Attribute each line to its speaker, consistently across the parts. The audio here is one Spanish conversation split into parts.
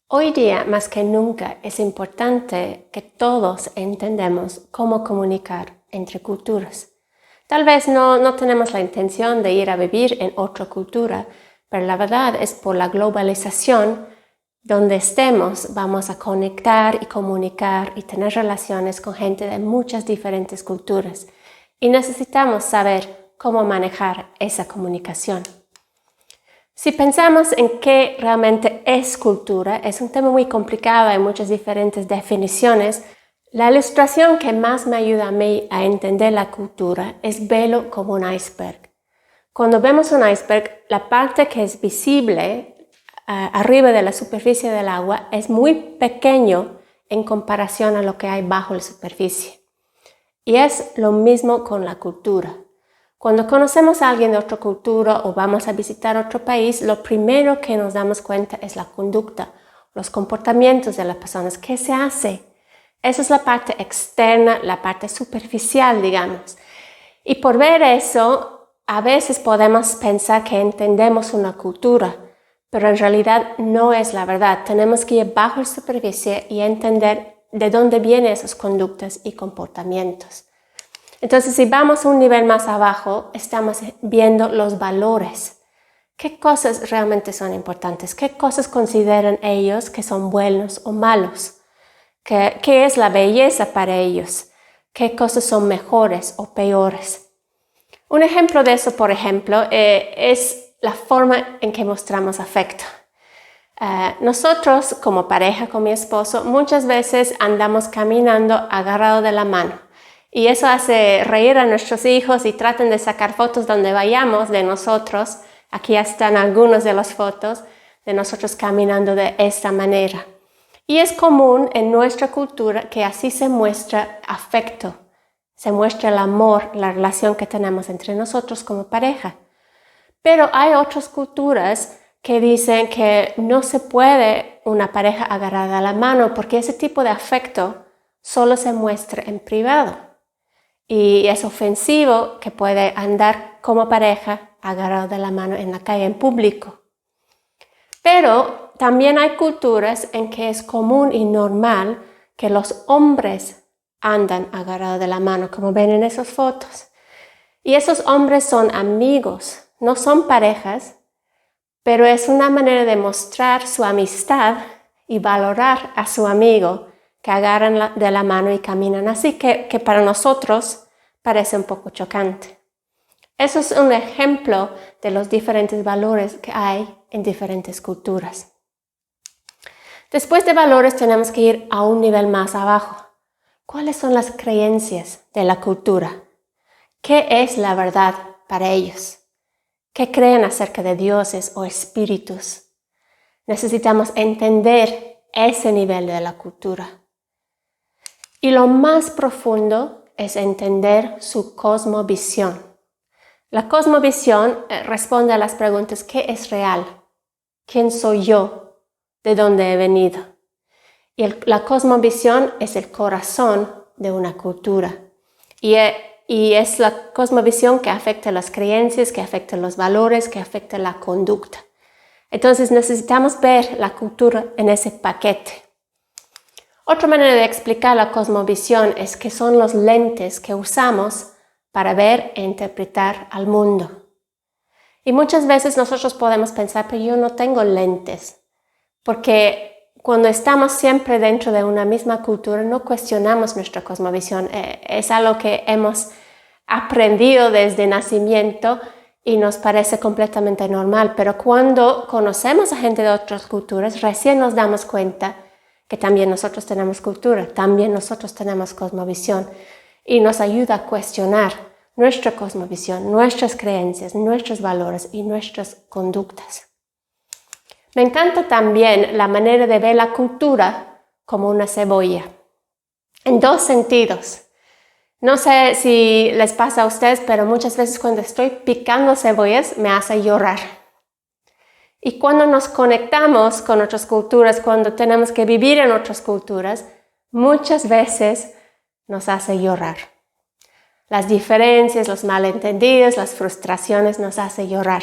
Speaker 1: Hoy día, más que nunca, es importante que todos entendamos cómo comunicar entre culturas. Tal vez no tenemos la intención de ir a vivir en otra cultura, pero la verdad es por la globalización, donde estemos, vamos a conectar y comunicar y tener relaciones con gente de muchas diferentes culturas. Y necesitamos saber cómo manejar esa comunicación. Si pensamos en qué realmente es cultura, es un tema muy complicado, hay muchas diferentes definiciones. La ilustración que más me ayuda a mí a entender la cultura es verlo como un iceberg. Cuando vemos un iceberg, la parte que es visible arriba de la superficie del agua es muy pequeño en comparación a lo que hay bajo la superficie. Y es lo mismo con la cultura. Cuando conocemos a alguien de otra cultura o vamos a visitar otro país, lo primero que nos damos cuenta es la conducta, los comportamientos de las personas. ¿Qué se hace? Esa es la parte externa, la parte superficial, digamos. Y por ver eso, a veces podemos pensar que entendemos una cultura, pero en realidad no es la verdad. Tenemos que ir bajo la superficie y entender de dónde vienen esas conductas y comportamientos. Entonces, si vamos a un nivel más abajo, estamos viendo los valores. ¿Qué cosas realmente son importantes? ¿Qué cosas consideran ellos que son buenos o malos? ¿Qué es la belleza para ellos? ¿Qué cosas son mejores o peores? Un ejemplo de eso, por ejemplo, es la forma en que mostramos afecto. Nosotros, como pareja con mi esposo, muchas veces andamos caminando agarrados de la mano. Y eso hace reír a nuestros hijos y tratan de sacar fotos donde vayamos de nosotros. Aquí están algunas de las fotos de nosotros caminando de esta manera. Y es común en nuestra cultura que así se muestra afecto, se muestra el amor, la relación que tenemos entre nosotros como pareja. Pero hay otras culturas que dicen que no se puede una pareja agarrada a la mano porque ese tipo de afecto solo se muestra en privado. Y es ofensivo que puede andar como pareja agarrado de la mano en la calle en público. Pero también hay culturas en que es común y normal que los hombres andan agarrados de la mano, como ven en esas fotos. Y esos hombres son amigos, no son parejas, pero es una manera de mostrar su amistad y valorar a su amigo que agarran de la mano y caminan así, que para nosotros parece un poco chocante. Eso es un ejemplo de los diferentes valores que hay en diferentes culturas. Después de valores tenemos que ir a un nivel más abajo. ¿Cuáles son las creencias de la cultura? ¿Qué es la verdad para ellos? ¿Qué creen acerca de dioses o espíritus? Necesitamos entender ese nivel de la cultura. Y lo más profundo es entender su cosmovisión. La cosmovisión responde a las preguntas: ¿qué es real? ¿Quién soy yo? ¿De dónde he venido? Y la cosmovisión es el corazón de una cultura. Y es la cosmovisión que afecta las creencias, que afecta los valores, que afecta la conducta. Entonces necesitamos ver la cultura en ese paquete. Otra manera de explicar la cosmovisión es que son los lentes que usamos para ver e interpretar al mundo. Y muchas veces nosotros podemos pensar, pero yo no tengo lentes, porque cuando estamos siempre dentro de una misma cultura no cuestionamos nuestra cosmovisión. Es algo que hemos aprendido desde nacimiento y nos parece completamente normal, pero cuando conocemos a gente de otras culturas recién nos damos cuenta que también nosotros tenemos cultura, también nosotros tenemos cosmovisión y nos ayuda a cuestionar nuestra cosmovisión, nuestras creencias, nuestros valores y nuestras conductas. Me encanta también la manera de ver la cultura como una cebolla, en dos sentidos. No sé si les pasa a ustedes, pero muchas veces cuando estoy picando cebollas me hace llorar. Y cuando nos conectamos con otras culturas, cuando tenemos que vivir en otras culturas, muchas veces nos hace llorar. Las diferencias, los malentendidos, las frustraciones nos hacen llorar.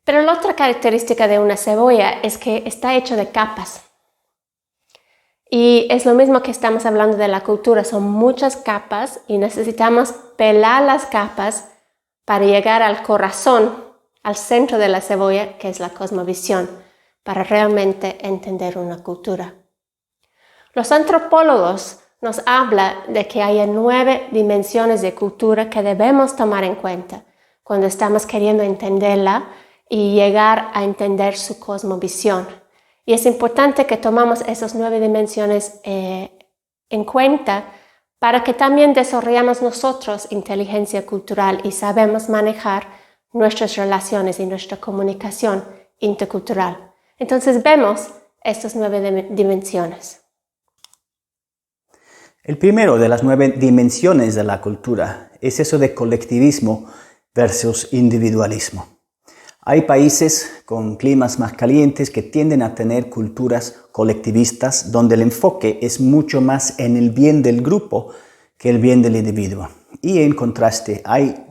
Speaker 1: Pero la otra característica de una cebolla es que está hecho de capas. Y es lo mismo que estamos hablando de la cultura, son muchas capas y necesitamos pelar las capas para llegar al corazón, al centro de la cebolla, que es la cosmovisión, para realmente entender una cultura. Los antropólogos nos hablan de que hay 9 dimensiones de cultura que debemos tomar en cuenta cuando estamos queriendo entenderla y llegar a entender su cosmovisión. Y es importante que tomamos esas 9 dimensiones en cuenta para que también desarrollemos nosotros inteligencia cultural y sabemos manejar nuestras relaciones y nuestra comunicación intercultural. Entonces vemos estas 9 dimensiones.
Speaker 2: El primero de las 9 dimensiones de la cultura es eso de colectivismo versus individualismo. Hay países con climas más calientes que tienden a tener culturas colectivistas donde el enfoque es mucho más en el bien del grupo que el bien del individuo. Y en contraste, hay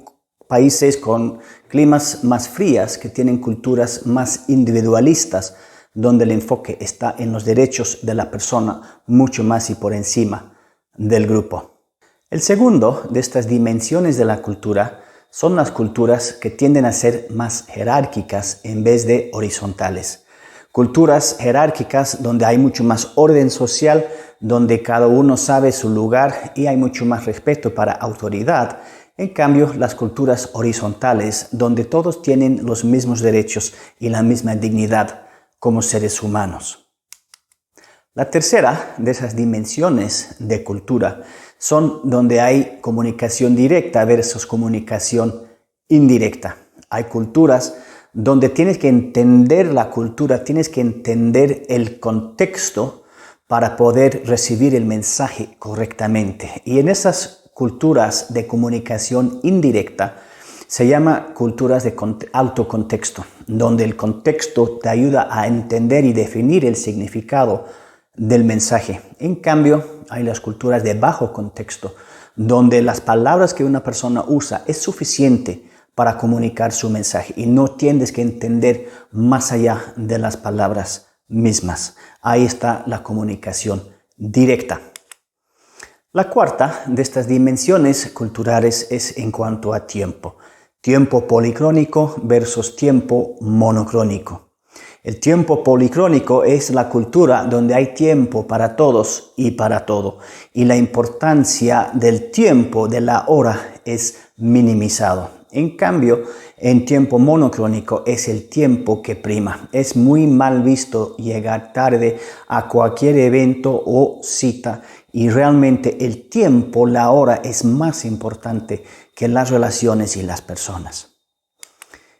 Speaker 2: países con climas más frías que tienen culturas más individualistas donde el enfoque está en los derechos de la persona mucho más y por encima del grupo. El segundo de estas dimensiones de la cultura son las culturas que tienden a ser más jerárquicas en vez de horizontales. Culturas jerárquicas donde hay mucho más orden social, donde cada uno sabe su lugar y hay mucho más respeto para autoridad. En cambio, las culturas horizontales, donde todos tienen los mismos derechos y la misma dignidad como seres humanos. La tercera de esas dimensiones de cultura son donde hay comunicación directa versus comunicación indirecta. Hay culturas donde tienes que entender la cultura, tienes que entender el contexto para poder recibir el mensaje correctamente. Y en esas culturas de comunicación indirecta se llama culturas de autocontexto, donde el contexto te ayuda a entender y definir el significado del mensaje. En cambio, hay las culturas de bajo contexto, donde las palabras que una persona usa es suficiente para comunicar su mensaje y no tienes que entender más allá de las palabras mismas. Ahí está la comunicación directa. La cuarta de estas dimensiones culturales es en cuanto a tiempo. Tiempo policrónico versus tiempo monocrónico. El tiempo policrónico es la cultura donde hay tiempo para todos y para todo. Y la importancia del tiempo, de la hora, es minimizado. En cambio, en tiempo monocrónico es el tiempo que prima. Es muy mal visto llegar tarde a cualquier evento o cita. Y realmente el tiempo, la hora, es más importante que las relaciones y las personas.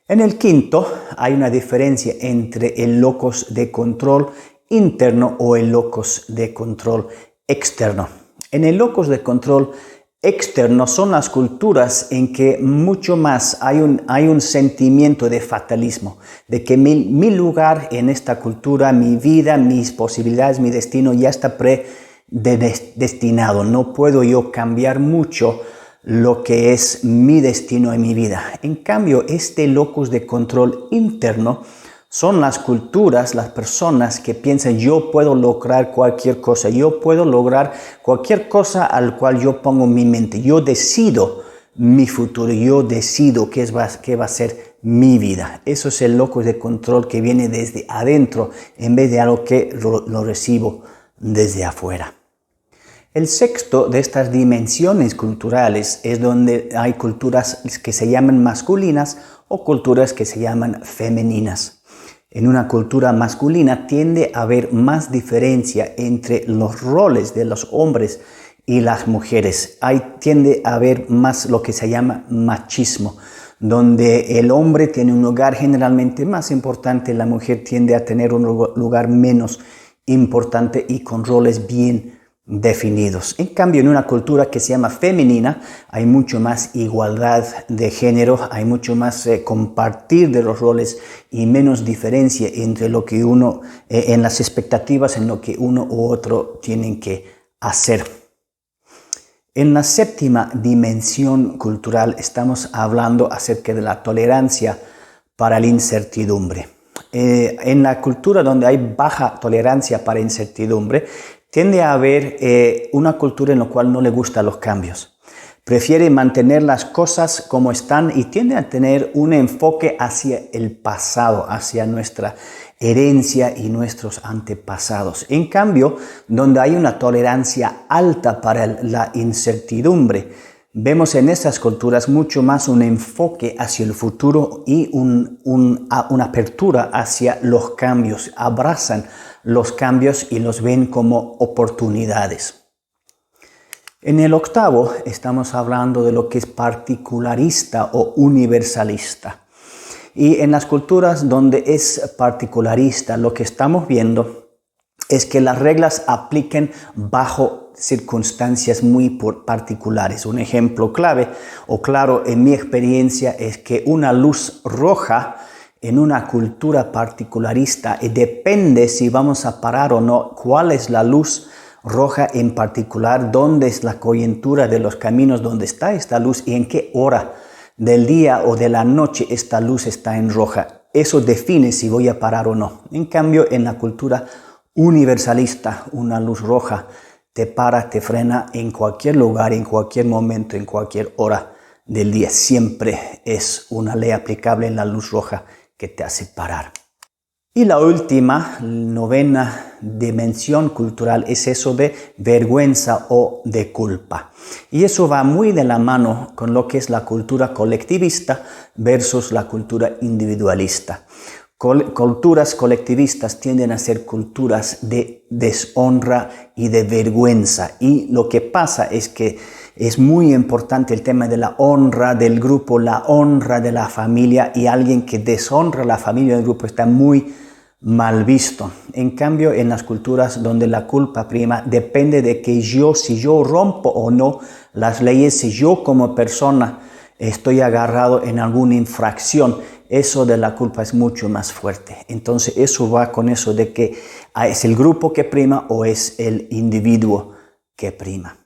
Speaker 2: En el quinto hay una diferencia entre el locus de control interno o el locus de control externo. En el locus de control externo son las culturas en que mucho más hay un sentimiento de fatalismo, de que mi lugar en esta cultura, mi vida, mis posibilidades, mi destino ya está predestinado. No puedo yo cambiar mucho lo que es mi destino en mi vida. En cambio, este locus de control interno son las culturas, las personas que piensan yo puedo lograr cualquier cosa, yo puedo lograr cualquier cosa al cual yo pongo mi mente, yo decido mi futuro, yo decido qué va a ser mi vida. Eso es el locus de control que viene desde adentro en vez de algo que lo recibo desde afuera. El sexto de estas dimensiones culturales es donde hay culturas que se llaman masculinas o culturas que se llaman femeninas. En una cultura masculina tiende a haber más diferencia entre los roles de los hombres y las mujeres. Tiende a haber más lo que se llama machismo, donde el hombre tiene un lugar generalmente más importante, la mujer tiende a tener un lugar menos importante y con roles bien definidos. En cambio, en una cultura que se llama femenina, hay mucho más igualdad de género, hay mucho más compartir de los roles y menos diferencia entre lo que uno, en las expectativas en lo que uno u otro tienen que hacer. En la séptima dimensión cultural estamos hablando acerca de la tolerancia para la incertidumbre. En la cultura donde hay baja tolerancia para incertidumbre, tiende a haber una cultura en la cual no le gustan los cambios. Prefiere mantener las cosas como están y tiende a tener un enfoque hacia el pasado, hacia nuestra herencia y nuestros antepasados. En cambio, donde hay una tolerancia alta para la incertidumbre, vemos en estas culturas mucho más un enfoque hacia el futuro y una apertura hacia los cambios. Abrazan los cambios y los ven como oportunidades. En el octavo estamos hablando de lo que es particularista o universalista. Y en las culturas donde es particularista, lo que estamos viendo es que las reglas apliquen bajo circunstancias muy particulares. Un ejemplo clave o claro en mi experiencia es que una luz roja en una cultura particularista depende si vamos a parar o no, cuál es la luz roja en particular, dónde es la coyuntura de los caminos donde está esta luz y en qué hora del día o de la noche esta luz está en roja. Eso define si voy a parar o no. En cambio, en la cultura universalista, una luz roja te para, te frena en cualquier lugar, en cualquier momento, en cualquier hora del día. Siempre es una ley aplicable en la luz roja que te hace parar. Y la última, novena dimensión cultural es eso de vergüenza o de culpa. Y eso va muy de la mano con lo que es la cultura colectivista versus la cultura individualista. Culturas colectivistas tienden a ser culturas de deshonra y de vergüenza. Y lo que pasa es que es muy importante el tema de la honra del grupo, la honra de la familia, y alguien que deshonra la familia del grupo está muy mal visto. En cambio, en las culturas donde la culpa prima, depende de que si yo rompo o no las leyes, si yo como persona estoy agarrado en alguna infracción, eso de la culpa es mucho más fuerte. Entonces eso va con eso de que es el grupo que prima o es el individuo que prima.